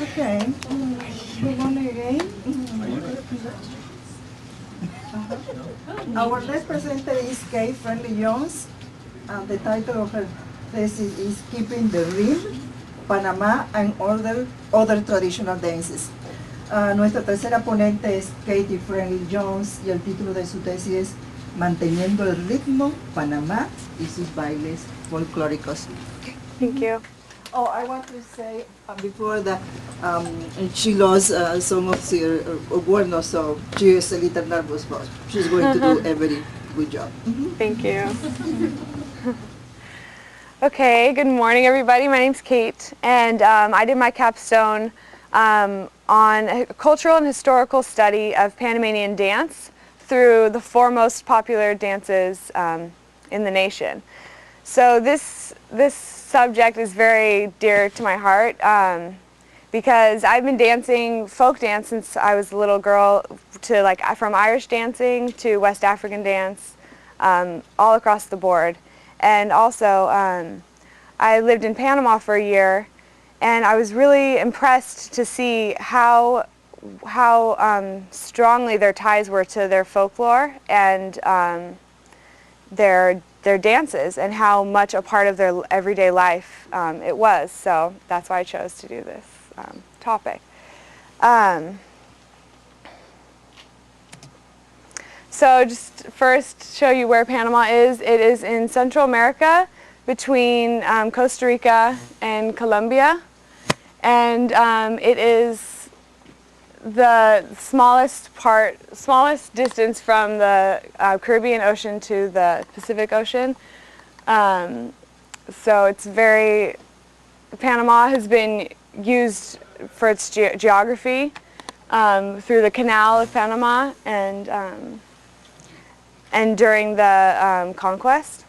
Okay. Good morning again. Our next presenter is Kate Friendly Jones, and the title of her thesis is Keeping the Rim, Panama and Other Traditional Dances. Nuestra tercera ponente es Katie Friendly Jones y el título de su tesis es Manteniendo el ritmo, Panamá y sus bailes folclóricos. Thank you. Oh, I want to say before that she lost some of her awareness, so she is a little nervous, but she's going to do a very good job. Thank you. Okay, good morning everybody. My name's Kate, and I did my capstone on a cultural and historical study of Panamanian dance through the four most popular dances in the nation. So this subject is very dear to my heart because I've been dancing folk dance since I was a little girl, to from Irish dancing to West African dance, all across the board. And also I lived in Panama for a year, and I was really impressed to see how strongly their ties were to their folklore and their dances, and how much a part of their everyday life it was. So that's why I chose to do this topic. So just first show you where Panama is. It is in Central America between Costa Rica and Cumbia, and it is the smallest distance from the Caribbean Ocean to the Pacific Ocean. So it's Panama has been used for its geography through the Canal of Panama and during the conquest.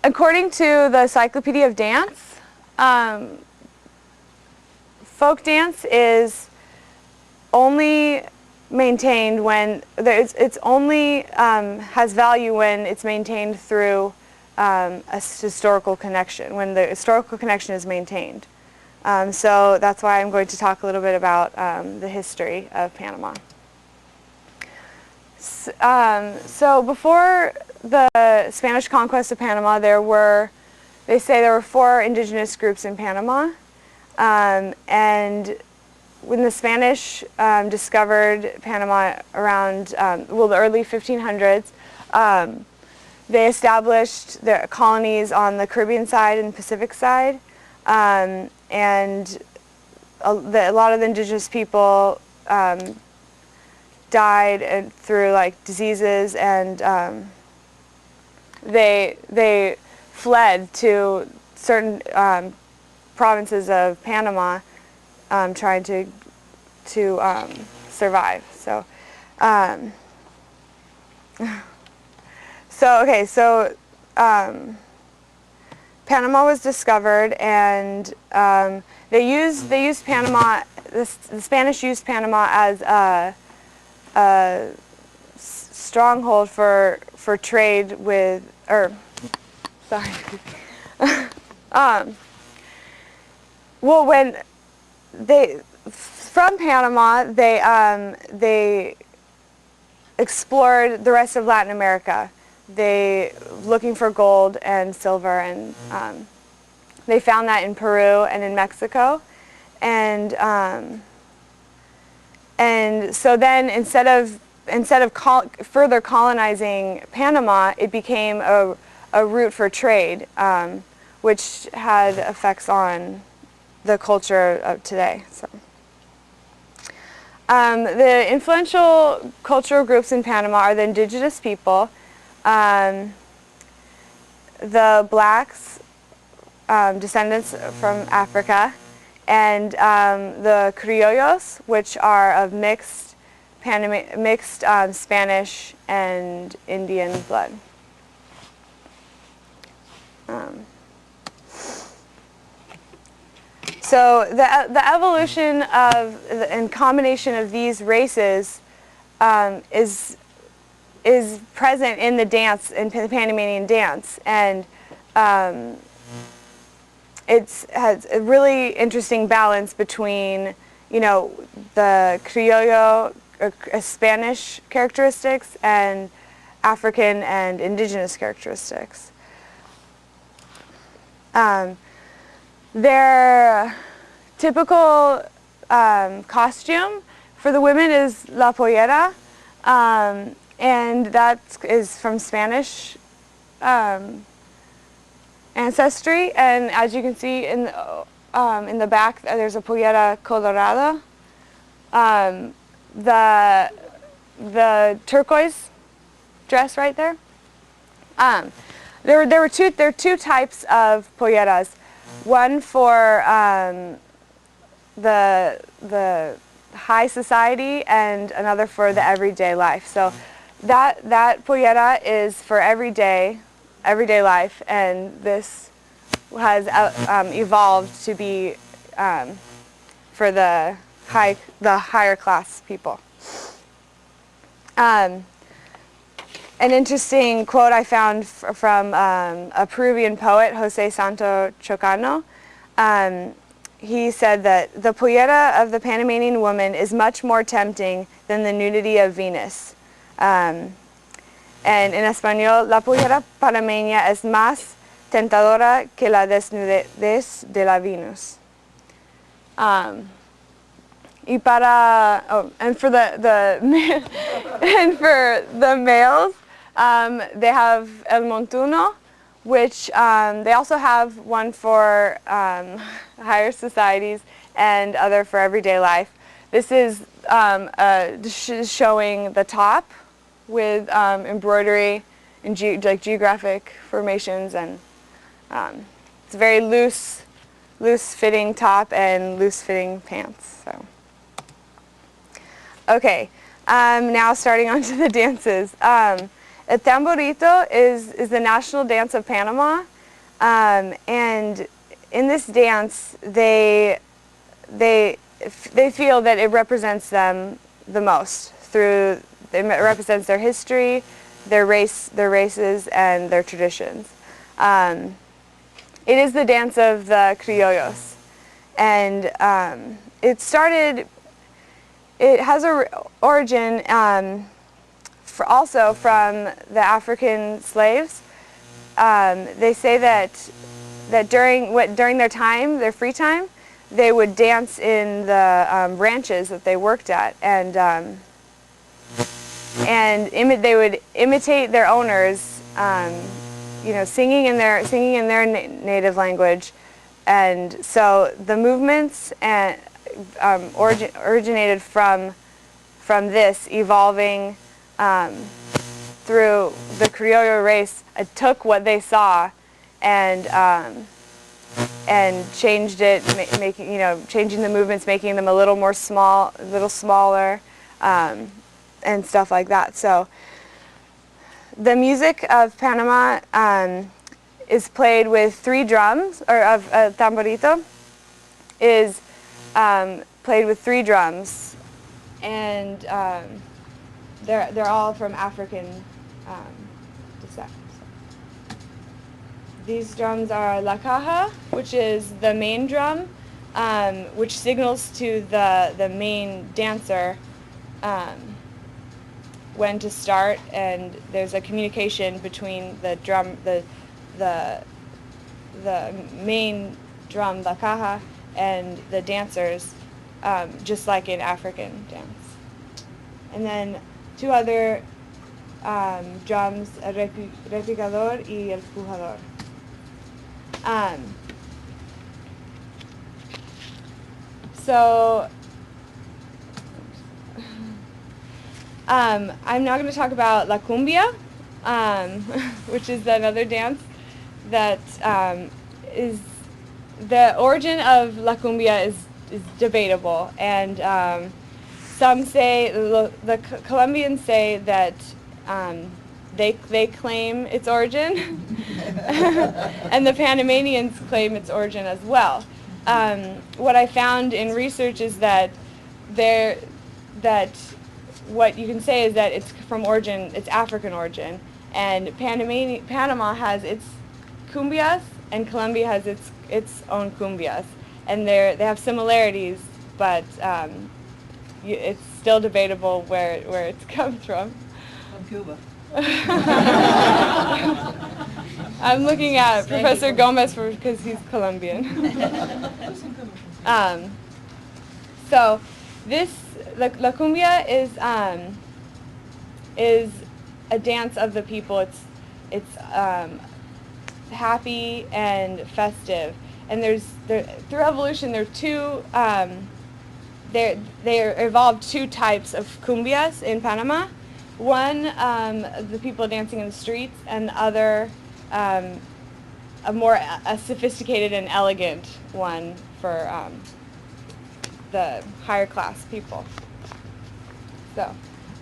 According to the Encyclopedia of Dance, folk dance is only maintained when it's only has value when it's maintained through a historical connection, when the historical connection is maintained. So that's why I'm going to talk a little bit about the history of Panama. So before the Spanish conquest of Panama, they say there were 4 indigenous groups in Panama, and when the Spanish discovered Panama around the early 1500s, they established their colonies on the Caribbean side and Pacific side, and a lot of the indigenous people died through diseases, and they fled to certain provinces of Panama, trying to survive. So Panama was discovered, and they used Panama. The Spanish used Panama as a stronghold for trade with, when from Panama, they explored the rest of Latin America. They looking for gold and silver, and they found that in Peru and in Mexico, and so then instead of further colonizing Panama, it became a route for trade, which had effects on the culture of today. So, the influential cultural groups in Panama are the indigenous people, the blacks, descendants from Africa, and the criollos, which are of mixed Spanish and Indian blood. So the evolution and combination of these races is is present in the dance, in the Panamanian dance, and it has a really interesting balance between, you know, the Criollo or Spanish characteristics and African and indigenous characteristics. Their typical costume for the women is la pollera, and that is from Spanish ancestry. And as you can see in the back, there's a pollera colorada. The turquoise dress right there. There are two types of polleras. One for the high society and another for the everyday life. So that pollera is for everyday life, and this has evolved to be for the higher class people. An interesting quote I found from a Peruvian poet, Jose Santo Chocano. He said that the pollera of the Panamanian woman is much more tempting than the nudity of Venus. And en español, la pollera panameña es más tentadora que la desnudez de la Venus. And for the males, they have el montuno, which they also have one for higher societies and other for everyday life. This is showing the top with embroidery and geographic formations, and it's a very loose fitting top and loose fitting pants. So, okay, now starting on to the dances. El tamborito is the national dance of Panama, and in this dance they feel that it represents them the most. It represents their history, their races, and their traditions. It is the dance of the criollos, and it has an origin also from the African slaves. They say that during their time, their free time, they would dance in the ranches that they worked at, and they would imitate their owners, singing in their native language, and so the movements originated from this, evolving through the Criollo race. Took what they saw and changed it, changing the movements, making them a little smaller, and stuff like that. So the music of Panama is played with 3 drums, or of tamborito is played with 3 drums, and they're all from African descent. These drums are la caja, which is the main drum, which signals to the main dancer when to start, and there's a communication between the drum, the main drum, la caja, and the dancers, just like in African dance. And then 2 other drums, el repicador y el pujador. So I'm now going to talk about la cumbia, which is another dance that is the origin of la cumbia is debatable, and some say, the Colombians say that they claim its origin, and the Panamanians claim its origin as well. What I found in research is that what you can say is that it's from origin, it's African origin, and Panama has its cumbias, and Colombia has its own cumbias, and they have similarities, but it's still debatable where it comes from. From Cuba. I'm looking at Professor Gomez because he's Colombian. So La Cumbia is a dance of the people. It's happy and festive. And through evolution, there are two. They evolved two types of cumbias in Panama. One, the people dancing in the streets, and the other, a more sophisticated and elegant one for the higher class people. So,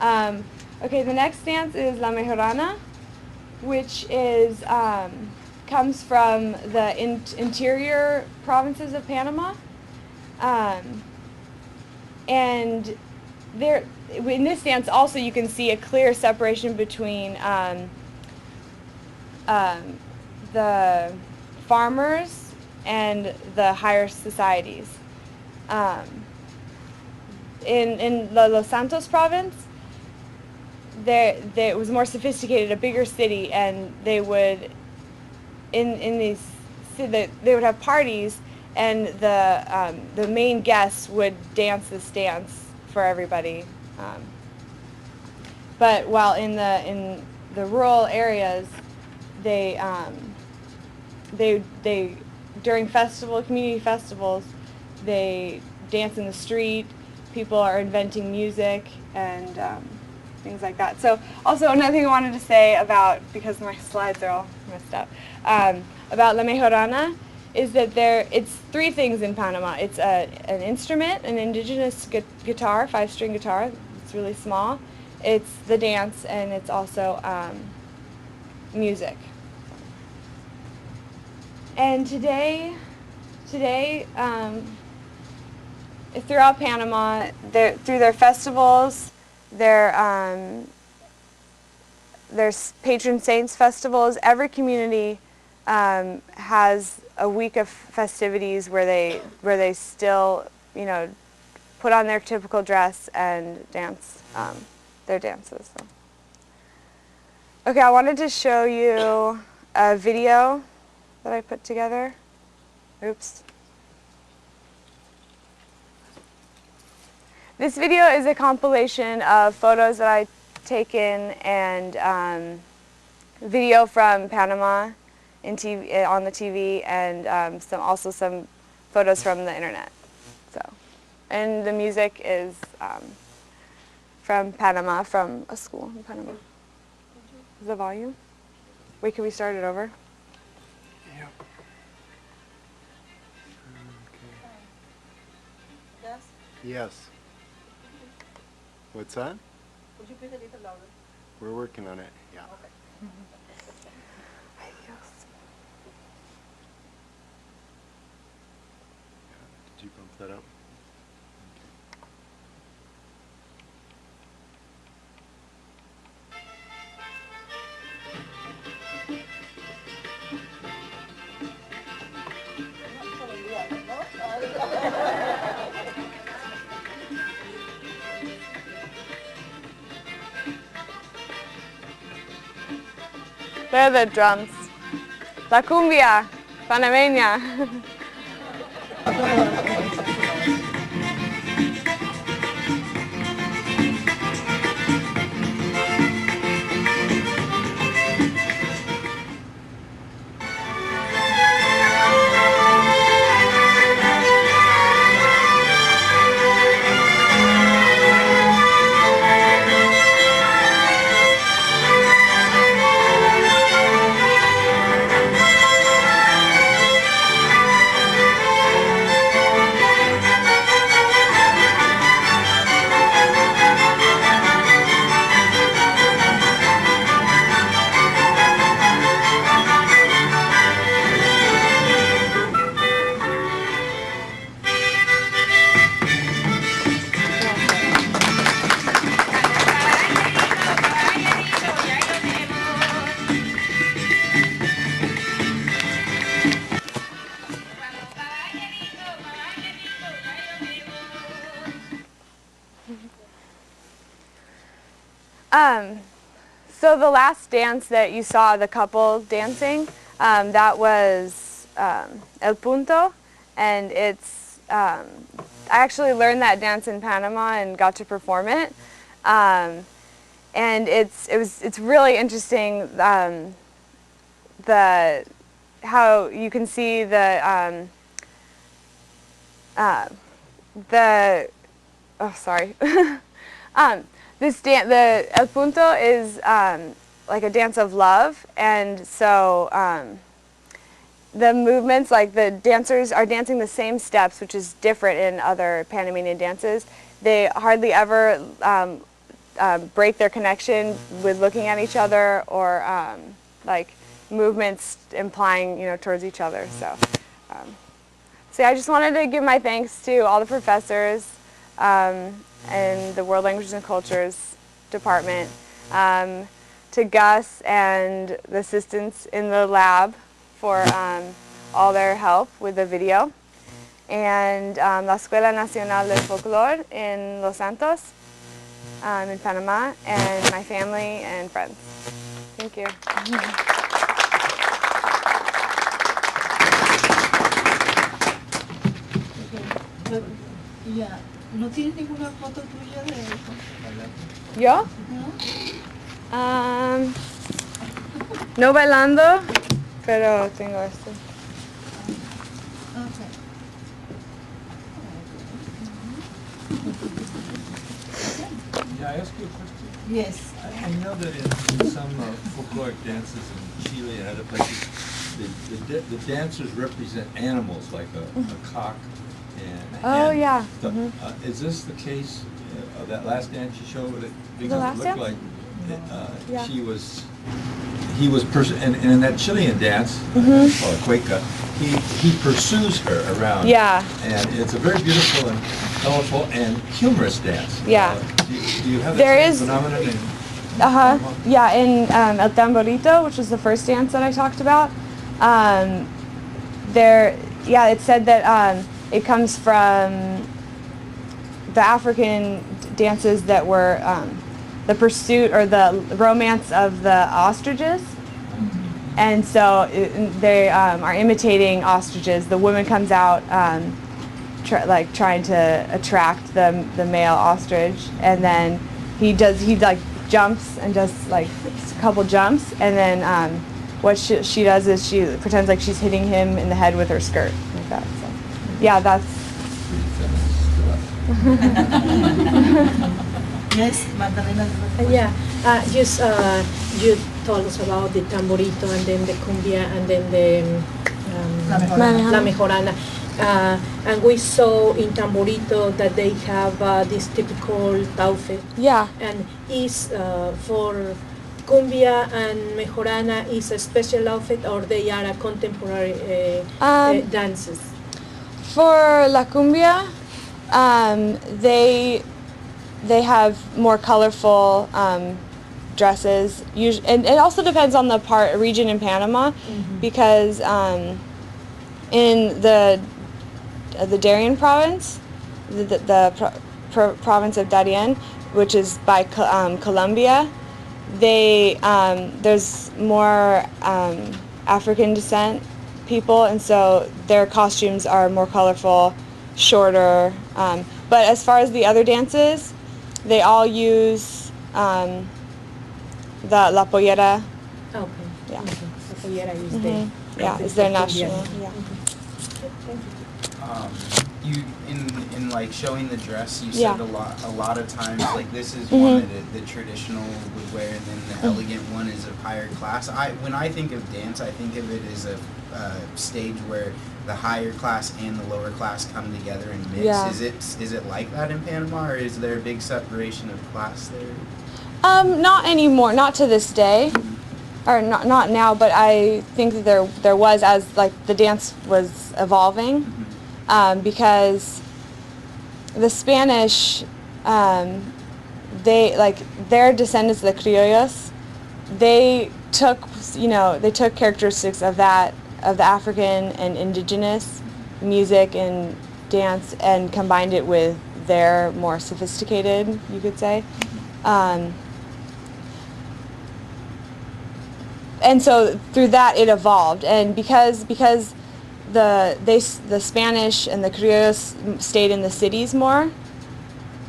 okay, the next dance is La Mejorana, which is comes from the interior provinces of Panama, and there. In this dance also you can see a clear separation between the farmers and the higher societies. In Los Santos province, it was more sophisticated, a bigger city, and they would they would have parties, and the main guests would dance this dance for everybody. But while in the rural areas, they during community festivals, they dance in the street. People are inventing music and things like that. So also another thing I wanted to say about, because my slides are all messed up, about La Mejorana is that it's three things in Panama. It's an instrument, an indigenous guitar, 5-string guitar. It's really small. It's the dance, and it's also music. And today, throughout Panama, through their festivals, their patron saints festivals, every community has a week of festivities where they still, put on their typical dress and dance their dances. So. Okay, I wanted to show you a video that I put together. Oops. This video is a compilation of photos that I taken and video from Panama on the TV, and also some photos from the internet. So, and the music is from Panama, from a school in Panama. Is the volume? Wait, can we start it over? Yeah. Okay. Yes. What's that? Would you please a little louder? We're working on it. Yeah. Okay. Did you bump that up? They're the drums. La cumbia panameña. So the last dance that you saw, the couple dancing, that was El Punto, and it's I actually learned that dance in Panama and got to perform it, and it's really interesting. How you can see the oh, sorry. The El Punto is like a dance of love, and so the movements, like the dancers are dancing the same steps, which is different in other Panamanian dances. They hardly ever break their connection with looking at each other or like movements implying, towards each other. So yeah, I just wanted to give my thanks to all the professors and the World Languages and Cultures Department, to Gus and the assistants in the lab for all their help with the video, and La Escuela Nacional del Folklore in Los Santos, in Panama, and my family and friends. Thank you. Ya, ¿no tienes ninguna foto tuya de eso? ¿Yo? ¿No? No bailando, pero tengo esto. Okay. May I ask you a question? Yes. I know that in some folkloric dances in Chile and other places, the dancers represent animals like a cock and a hen. Oh, yeah. Is this the case of that last dance you showed? Because last it looked dance? like Yeah. he was and in that Chilean dance, called a cueca, he pursues her around. Yeah. And it's a very beautiful and colorful and humorous dance. Yeah. Do you have There that is- same phenomenon in Yeah, in El Tamborito, which was the first dance that I talked about, it said that it comes from the African dances that were the pursuit or the romance of the ostriches. And so they are imitating ostriches. The woman comes out trying to attract the male ostrich, and then he jumps and does like a couple jumps, and then what she does is she pretends like she's hitting him in the head with her skirt, like that. So yeah, that's pretty feminist stuff? Yes, Magdalena. You told us about the tamborito and then the cumbia and then the La La Mejorana. And we saw in tamborito that they have this typical taufe. yeah. And is for cumbia and mejorana is a special outfit, or they are a contemporary dances? For La Cumbia, they have more colorful dresses. And it also depends on the region in Panama, because in the Darien province, the province of Darien, which is by Colombia, there's more African descent people, and so their costumes are more colorful, shorter. But as far as the other dances, they all use the La Pollera. Okay. Yeah. Okay. So pollera is Is their national. Yeah. You in like showing the dress, you Yeah. said a lot of times like this is one that the traditional would wear, and then the elegant one is of higher class. When I think of dance, I think of it as a stage where the higher class and the lower class come together and mix. Yeah. Is it like that in Panama, or is there a big separation of class there? Not anymore, not to this day, or not now. But I think that there was, as like the dance was evolving, because the Spanish, their descendants, the criollos, they took characteristics of the African and indigenous music and dance and combined it with their more sophisticated, you could say. and so through that it evolved, and because the Spanish and the Criollos stayed in the cities more,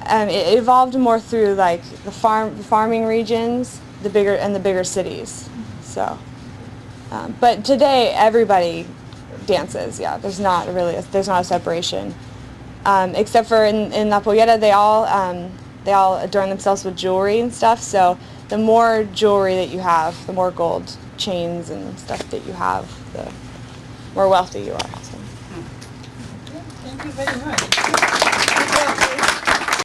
it evolved more through like the farming regions, the bigger cities. So, but today everybody dances. Yeah, there's not a separation, except for in La Pollera they all adorn themselves with jewelry and stuff. So the more jewelry that you have, the more gold chains and stuff that you have, the more wealthy you are. So. Thank you very much.